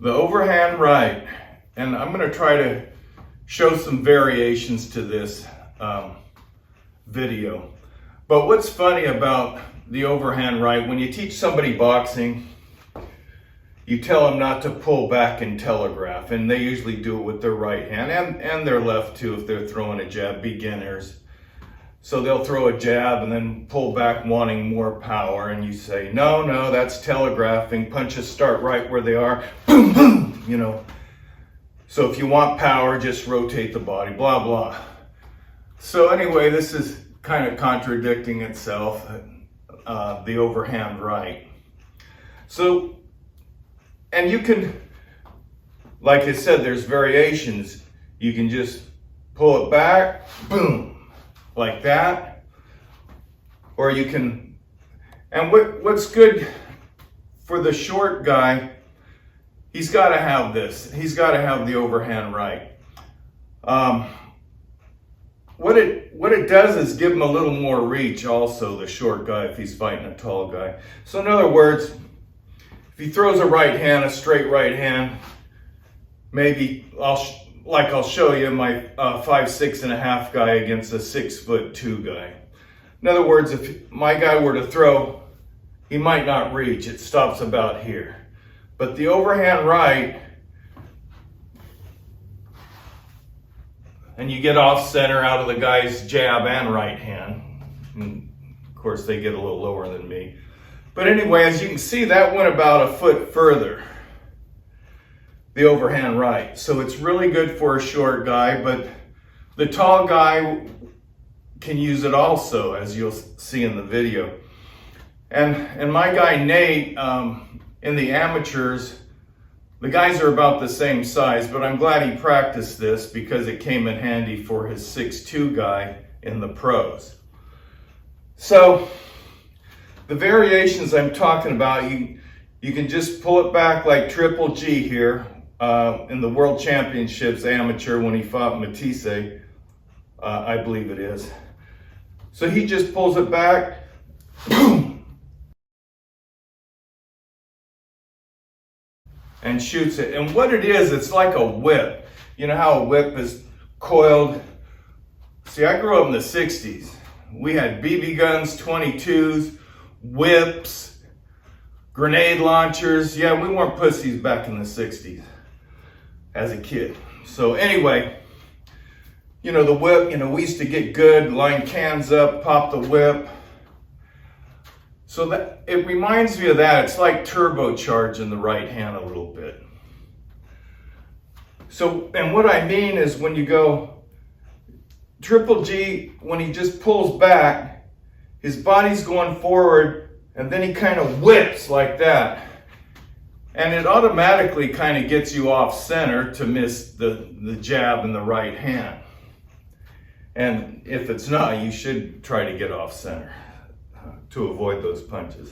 The overhand right, and I'm going to try to show some variations to this video. But what's funny about the overhand right, when you teach somebody boxing, you tell them not to pull back and telegraph, and they usually do it with their right hand and their left too if they're throwing a jab, beginners. So they'll throw a jab and then pull back wanting more power, and you say, no, that's telegraphing. Punches start right where they are, boom, boom, you know. So if you want power, just rotate the body, blah, blah. So anyway, this is kind of contradicting itself, the overhand right. So, and you can, like I said, there's variations. You can just pull it back, boom, like that. Or you can, and what's good for the short guy, he's got to have this. He's got to have the overhand right. What it does is give him a little more reach also, the short guy, if he's fighting a tall guy. So in other words, if he throws a right hand, a straight right hand, maybe I'll show you my 5'6.5" guy against a 6'2" guy. In other words, if my guy were to throw, he might not reach. It stops about here. But the overhand right, and you get off center out of the guy's jab and right hand. And of course, they get a little lower than me. But anyway, as you can see, that went about a foot further, the overhand right. So it's really good for a short guy, but the tall guy can use it also, as you'll see in the video. And my guy Nate, in the amateurs, the guys are about the same size, but I'm glad he practiced this because it came in handy for his 6'2" guy in the pros. So the variations I'm talking about, you can just pull it back like Triple G here in the World Championships amateur when he fought Matisse, I believe it is. So he just pulls it back, boom, and shoots it. And what it is, it's like a whip. You know how a whip is coiled? See, I grew up in the 60s. We had BB guns, 22s, whips, grenade launchers. Yeah, we weren't pussies back in the 60s as a kid. So anyway, you know, the whip, you know, we used to get good, line cans up, pop the whip. So that it reminds me of that. It's like turbocharging the right hand a little bit. So, and what I mean is when you go Triple G, when he just pulls back, his body's going forward, and then he kind of whips like that. And it automatically kind of gets you off center to miss the jab in the right hand. And if it's not, you should try to get off center to avoid those punches.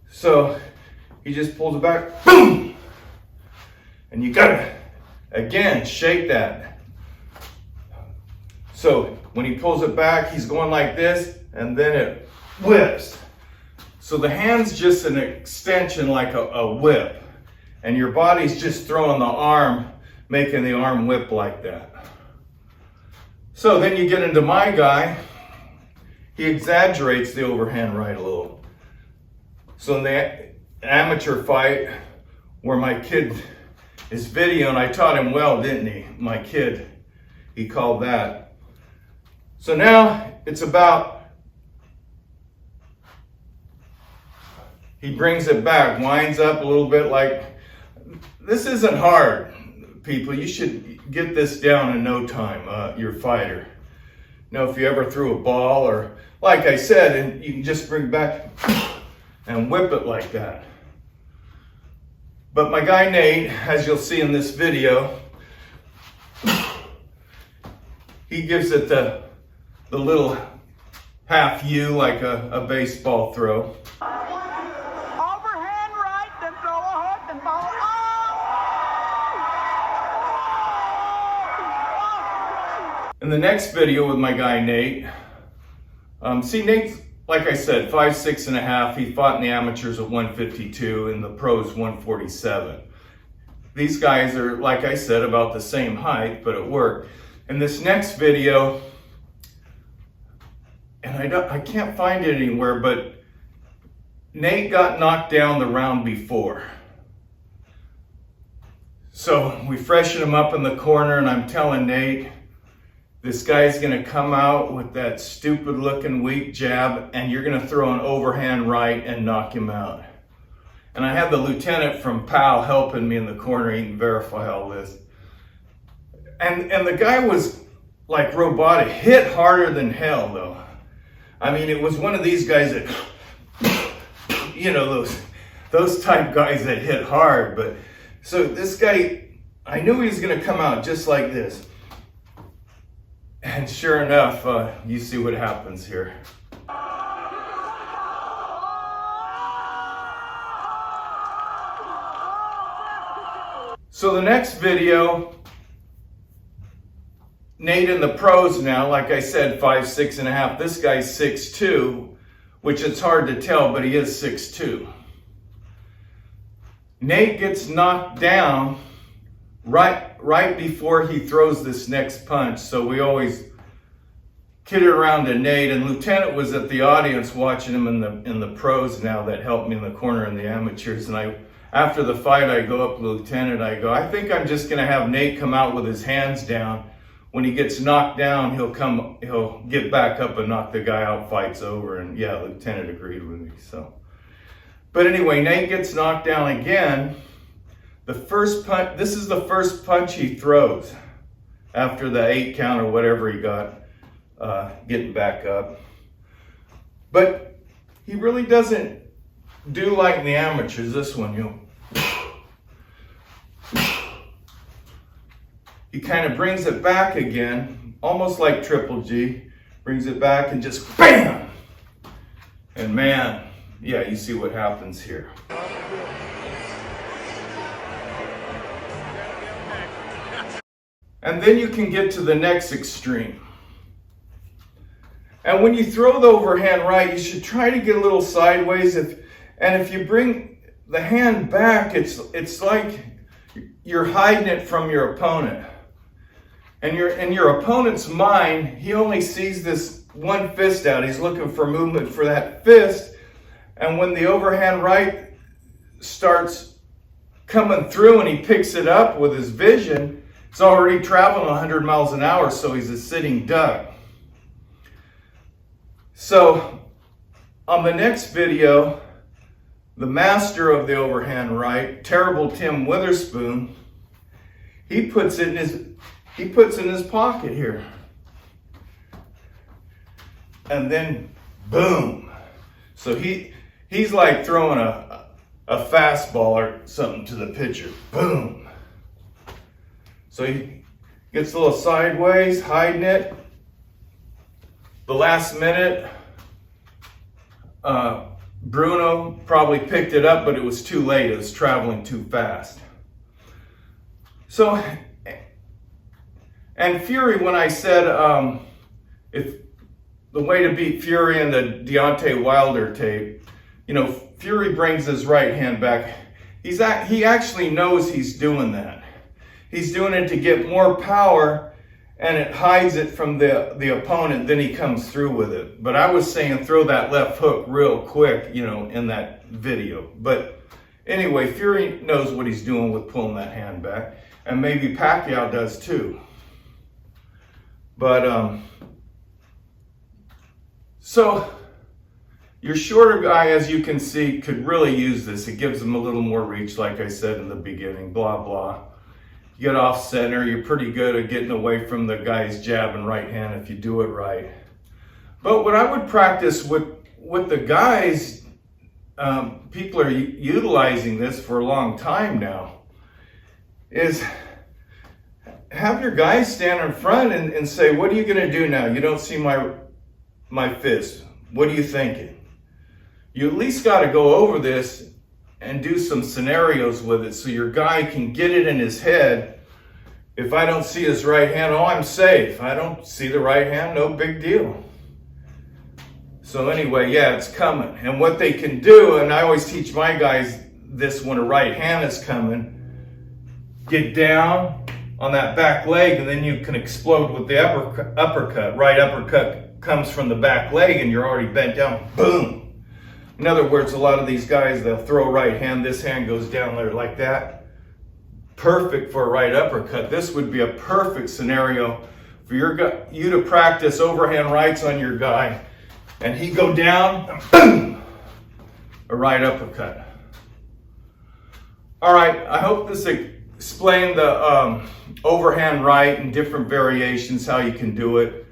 So he just pulls it back, boom! And you gotta, again, shake that. So when he pulls it back, he's going like this, and then it whips. So the hand's just an extension like a whip, and your body's just throwing the arm, making the arm whip like that. So then you get into my guy, he exaggerates the overhand right a little. So in the amateur fight where my kid is videoing, I taught him well, didn't he? My kid, he called that. So now it's about, he brings it back, winds up a little bit like, this isn't hard, people. You should get this down in no time, your fighter. You know, if you ever threw a ball or, like I said, and you can just bring back and whip it like that. But my guy Nate, as you'll see in this video, he gives it the little half U like a baseball throw. Overhand right, then throw a hook, then follow. In the next video with my guy Nate, see Nate's, like I said, 5'6.5". He fought in the amateurs at 152, in the pros 147. these guys are, like I said, about the same height, but it worked. In this next video, and I can't find it anywhere, but Nate got knocked down the round before. So we freshen him up in the corner, and I'm telling Nate, this guy's gonna come out with that stupid looking weak jab, and you're gonna throw an overhand right and knock him out. And I had the lieutenant from PAL helping me in the corner. He can verify all this. And the guy was like robotic, hit harder than hell though. I mean, it was one of these guys that, you know, those type guys that hit hard. But so this guy, I knew he was gonna come out just like this. And sure enough, you see what happens here. So the next video, Nate in the pros now, like I said, 5'6" and a half. This guy's 6'2", which it's hard to tell, but he is 6'2". Nate gets knocked down right before he throws this next punch. So we always kid around to Nate, and Lieutenant was at the audience watching him in the pros now that helped me in the corner in the amateurs. And after the fight, I go up to Lieutenant, I go, I think I'm just gonna have Nate come out with his hands down. When he gets knocked down, he'll get back up and knock the guy out, fight's over. And yeah, Lieutenant agreed with me, so. But anyway, Nate gets knocked down again. The first punch, this is the first punch he throws after the 8 count or whatever he got, getting back up. But he really doesn't do like in the amateurs, this one, you know. He kind of brings it back again, almost like Triple G, brings it back and just BAM! And man, yeah, you see what happens here. And then you can get to the next extreme. And when you throw the overhand right, you should try to get a little sideways. If you bring the hand back, it's like you're hiding it from your opponent. And in your opponent's mind, he only sees this one fist out. He's looking for movement for that fist. And when the overhand right starts coming through and he picks it up with his vision, it's already traveling 100 miles an hour, so he's a sitting duck. So on the next video, the master of the overhand right, Terrible Tim Witherspoon, he puts it in his pocket here. And then boom. So he's like throwing a fastball or something to the pitcher. Boom. So he gets a little sideways, hiding it. The last minute, Bruno probably picked it up, but it was too late. It was traveling too fast. So, and Fury, when I said if the way to beat Fury in the Deontay Wilder tape, you know, Fury brings his right hand back. He actually knows he's doing that. He's doing it to get more power, and it hides it from the opponent, then he comes through with it. But I was saying throw that left hook real quick, you know, in that video. But anyway, Fury knows what he's doing with pulling that hand back, and maybe Pacquiao does too. But, so your shorter guy, as you can see, could really use this. It gives him a little more reach, like I said in the beginning, blah, blah. You get off center, you're pretty good at getting away from the guy's jab and right hand if you do it right. But what I would practice with the guys, people are utilizing this for a long time now, is have your guys stand in front and say, what are you going to do now? You don't see my fist. What are you thinking? You at least got to go over this and do some scenarios with it so your guy can get it in his head. If I don't see his right hand, oh, I'm safe. I don't see the right hand, no big deal. So anyway, yeah, it's coming. And what they can do, and I always teach my guys this when a right hand is coming, get down on that back leg, and then you can explode with the uppercut. Right uppercut comes from the back leg and you're already bent down, boom. In other words, a lot of these guys, they'll throw right hand, this hand goes down there like that. Perfect for a right uppercut. This would be a perfect scenario for you to practice overhand rights on your guy, and he go down, boom, a right uppercut. All right, I hope this explained the overhand right and different variations, how you can do it,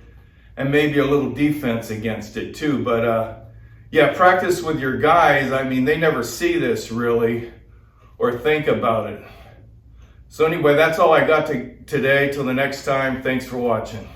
and maybe a little defense against it too. But yeah, practice with your guys. I mean, they never see this really or think about it. So anyway, that's all I got today. Till the next time, thanks for watching.